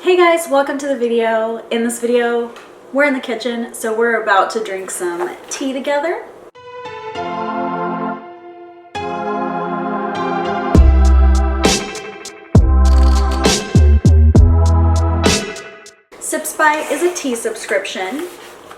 Hey guys, welcome to the video. In this video, we're in the kitchen, so we're about to drink some tea together. SipSpy is a tea subscription.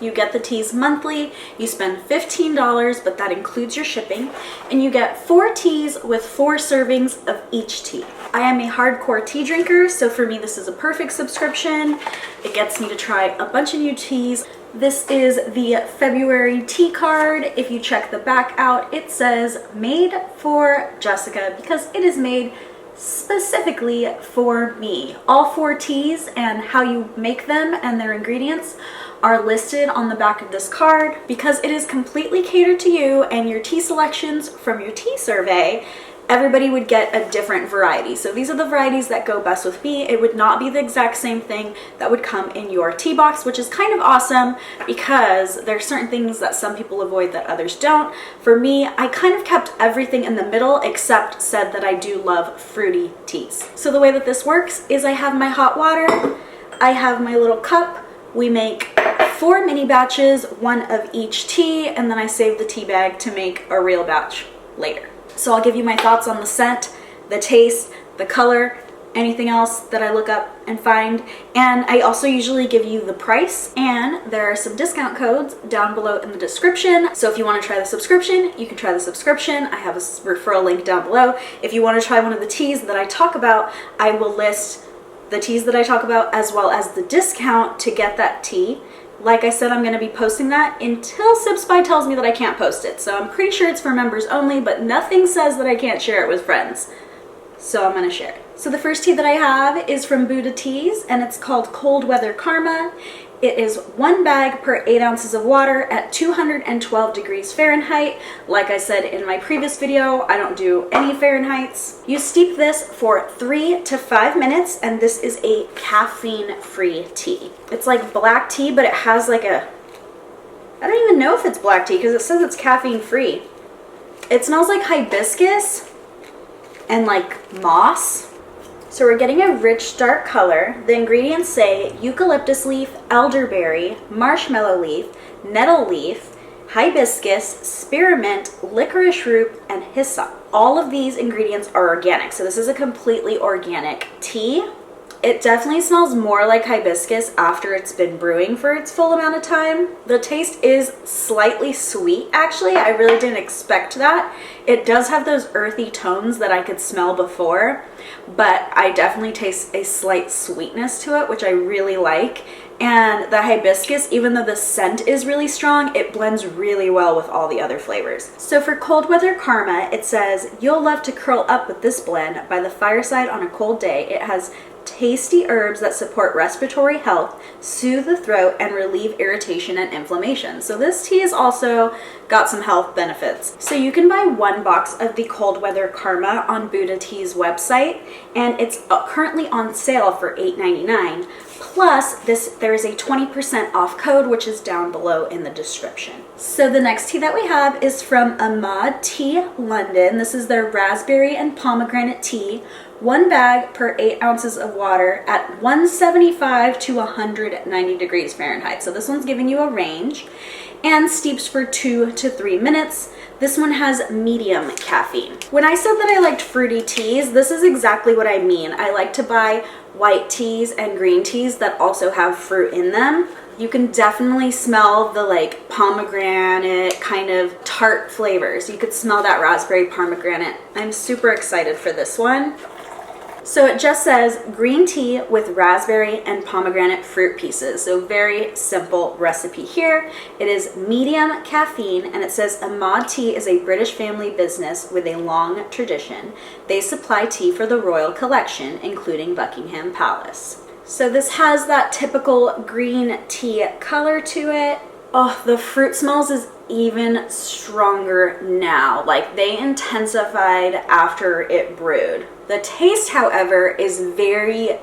You get the teas monthly, you spend $15, but that includes your shipping, and you get 4 teas with 4 servings of each tea. I am a hardcore tea drinker, so for me this is a perfect subscription. It gets me to try a bunch of new teas. This is the February tea card. If you check the back out, it says made for Jessica because it is made specifically for me. All 4 teas and how you make them and their ingredients are listed on the back of this card. Because it is completely catered to you and your tea selections from your tea survey, everybody would get a different variety. So these are the varieties that go best with me. It would not be the exact same thing that would come in your tea box, which is kind of awesome because there are certain things that some people avoid that others don't. For me, I kind of kept everything in the middle except said that I do love fruity teas. So the way that this works is I have my hot water, I have my little cup. We make 4 mini batches, 1 of each tea, and then I save the tea bag to make a real batch later. So I'll give you my thoughts on the scent, the taste, the color, anything else that I look up and find. And I also usually give you the price, and there are some discount codes down below in the description. So if you want to try the subscription, you can try the subscription. I have a referral link down below. If you want to try one of the teas that I talk about, I will list the teas that I talk about as well as the discount to get that tea. Like I said, I'm going to be posting that until SipSpy tells me that I can't post it. So I'm pretty sure it's for members only, but nothing says that I can't share it with friends. So I'm going to share it. So the first tea that I have is from Buddha Teas, and it's called Cold Weather Karma. It is 1 bag per 8 ounces of water at 212 degrees Fahrenheit. Like I said in my previous video, I don't do any Fahrenheits. You steep this for 3 to 5 minutes, and this is a caffeine-free tea. It's like black tea, but it has like a, I don't even know if it's black tea because it says it's caffeine-free. It smells like hibiscus and like moss. So we're getting a rich dark color. The ingredients say eucalyptus leaf, elderberry, marshmallow leaf, nettle leaf, hibiscus, spearmint, licorice root, and hyssop. All of these ingredients are organic. So this is a completely organic tea. It definitely smells more like hibiscus after it's been brewing for its full amount of time. The taste is slightly sweet, actually. I really didn't expect that. It does have those earthy tones that I could smell before, but I definitely taste a slight sweetness to it, which I really like. And the hibiscus, even though the scent is really strong, it blends really well with all the other flavors. So for Cold Weather Karma, it says, you'll love to curl up with this blend by the fireside on a cold day. It has tasty herbs that support respiratory health, soothe the throat, and relieve irritation and inflammation. So this tea has also got some health benefits. So you can buy 1 box of the Cold Weather Karma on Buddha Tea's website, and it's currently on sale for $8.99. Plus, there is a 20% off code, which is down below in the description. So the next tea that we have is from Ahmad Tea London. This is their raspberry and pomegranate tea. 1 bag per 8 ounces of water at 175 to 190 degrees Fahrenheit. So this one's giving you a range, and steeps for 2 to 3 minutes. This one has medium caffeine. When I said that I liked fruity teas, this is exactly what I mean. I like to buy white teas and green teas that also have fruit in them. You can definitely smell the like pomegranate kind of tart flavors. You could smell that raspberry pomegranate. I'm super excited for this one. So it just says green tea with raspberry and pomegranate fruit pieces. So very simple recipe here. It is medium caffeine, and it says Ahmad Tea is a British family business with a long tradition. They supply tea for the royal collection, including Buckingham Palace. So this has that typical green tea color to it. Oh, the fruit smells is even stronger now. Like they intensified after it brewed. The taste, however, is very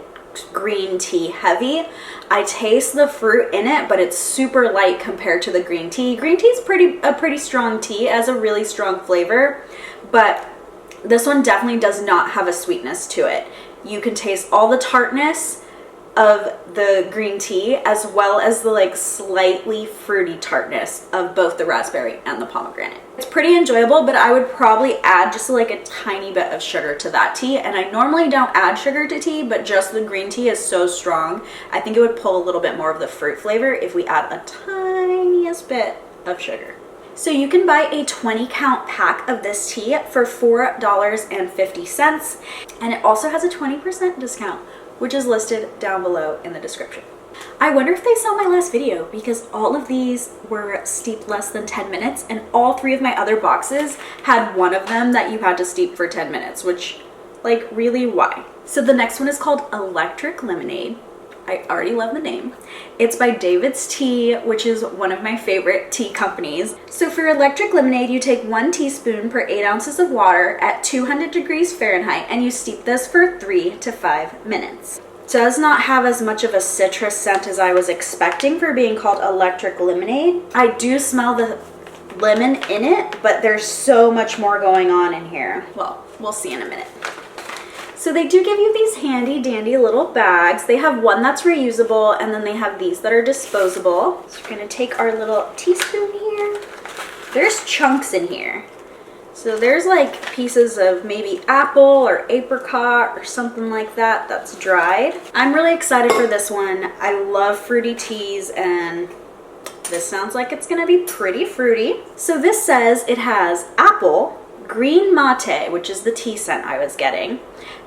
green tea heavy. I taste the fruit in it, but it's super light compared to the green tea. Green tea is a pretty strong tea. It has a really strong flavor, but this one definitely does not have a sweetness to it. You can taste all the tartness of the green tea, as well as the like slightly fruity tartness of both the raspberry and the pomegranate. It's pretty enjoyable, but I would probably add just like a tiny bit of sugar to that tea. And I normally don't add sugar to tea, but just the green tea is so strong. I think it would pull a little bit more of the fruit flavor if we add a tiniest bit of sugar. So you can buy a 20 count pack of this tea for $4.50, and it also has a 20% discount, which is listed down below in the description. I wonder if they saw my last video, because all of these were steeped less than 10 minutes, and all 3 of my other boxes had one of them that you had to steep for 10 minutes, which, like, really, why? So the next one is called Electric Lemonade. I already love the name. It's by David's Tea, which is one of my favorite tea companies. So for electric lemonade, you take 1 teaspoon per 8 ounces of water at 200 degrees Fahrenheit, and you steep this for 3 to 5 minutes. Does not have as much of a citrus scent as I was expecting for being called electric lemonade. I do smell the lemon in it, but there's so much more going on in here. Well, we'll see in a minute. So they do give you these handy dandy little bags. They have one that's reusable, and then they have these that are disposable. So we're gonna take our little teaspoon here. There's chunks in here. So there's like pieces of maybe apple or apricot or something like that that's dried. I'm really excited for this one. I love fruity teas, and this sounds like it's gonna be pretty fruity. So this says it has apple, green mate, which is the tea scent I was getting,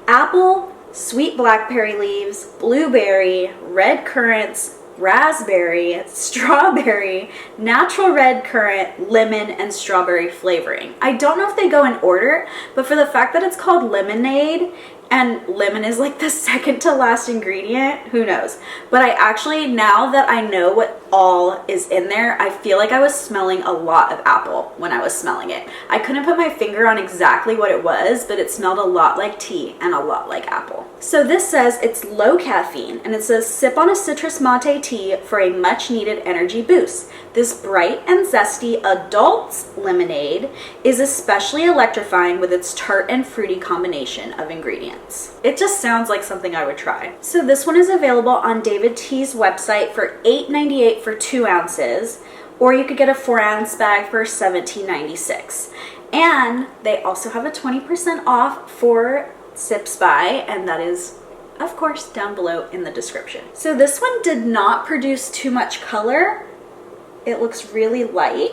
apple, sweet blackberry leaves, blueberry, red currants, raspberry, strawberry, natural red currant, lemon, and strawberry flavoring. I don't know if they go in order, but for the fact that it's called lemonade and lemon is like the second to last ingredient, who knows? But I actually, now that I know what all is in there, I feel like I was smelling a lot of apple when I was smelling it. I couldn't put my finger on exactly what it was, but it smelled a lot like tea and a lot like apple. So this says it's low caffeine, and it says sip on a citrus mate tea for a much needed energy boost. This bright and zesty adult's lemonade is especially electrifying with its tart and fruity combination of ingredients. It just sounds like something I would try. So this one is available on David Tea's website for $8.98 for 2 ounces, or you could get a 4-ounce bag for $17.96. And they also have a 20% off for Sips By, and that is, of course, down below in the description. So this one did not produce too much color. It looks really light.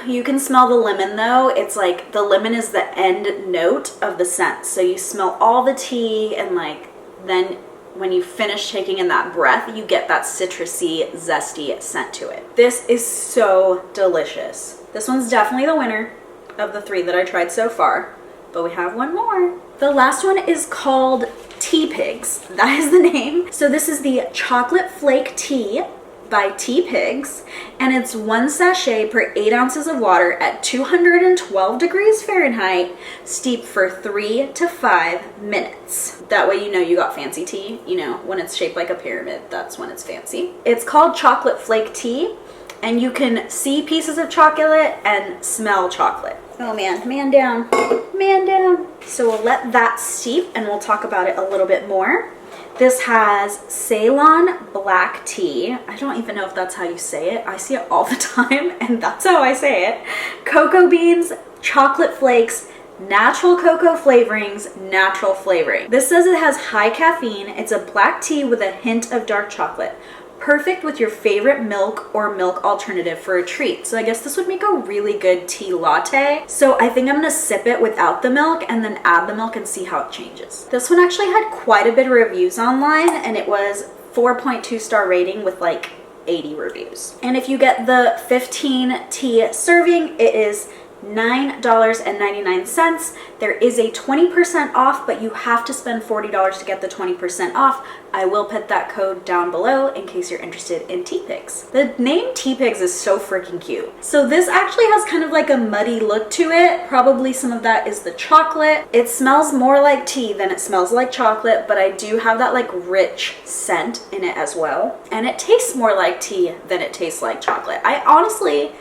You can smell the lemon though. It's like the lemon is the end note of the scent. So you smell all the tea, and like then when you finish taking in that breath, you get that citrusy, zesty scent to it. This is so delicious. This one's definitely the winner of the 3 that I tried so far, but we have one more. The last one is called Tea Pigs. That is the name. So this is the Chocolate Flake Tea by Tea Pigs, and it's 1 sachet per 8 ounces of water at 212 degrees Fahrenheit, steep for 3 to 5 minutes. That way you know you got fancy tea. You know, when it's shaped like a pyramid, that's when it's fancy. It's called Chocolate Flake Tea, and you can see pieces of chocolate and smell chocolate. Oh man, man down, man down. So we'll let that steep, and we'll talk about it a little bit more. This has Ceylon black tea. I don't even know if that's how you say it. I see it all the time, and that's how I say it. Cocoa beans, chocolate flakes, natural cocoa flavorings, natural flavoring. This says it has high caffeine. It's a black tea with a hint of dark chocolate. Perfect with your favorite milk or milk alternative for a treat. So I guess this would make a really good tea latte. So I think I'm gonna sip it without the milk and then add the milk and see how it changes. This one actually had quite a bit of reviews online, and it was 4.2 star rating with like 80 reviews. And if you get the 15 tea serving, it is $9.99. There is a 20% off, but you have to spend $40 to get the 20% off. I will put that code down below in case you're interested in Tea Pigs. The name Tea Pigs is so freaking cute. So this actually has kind of like a muddy look to it. Probably some of that is the chocolate. It smells more like tea than it smells like chocolate, but I do have that like rich scent in it as well. And it tastes more like tea than it tastes like chocolate. I honestly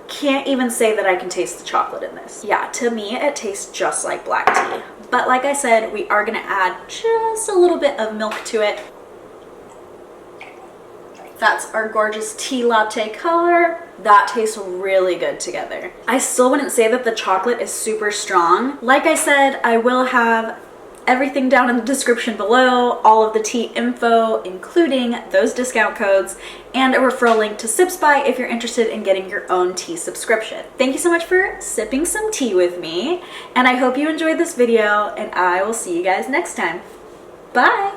can't even say that I can taste the chocolate in this. Yeah, to me it tastes just like black tea. But like I said, we are gonna add just a little bit of milk to it. That's our gorgeous tea latte color. That tastes really good together. I still wouldn't say that the chocolate is super strong. Like I said, I will have everything down in the description below, all of the tea info, including those discount codes, and a referral link to Sips By if you're interested in getting your own tea subscription. Thank you so much for sipping some tea with me, and I hope you enjoyed this video, and I will see you guys next time. Bye!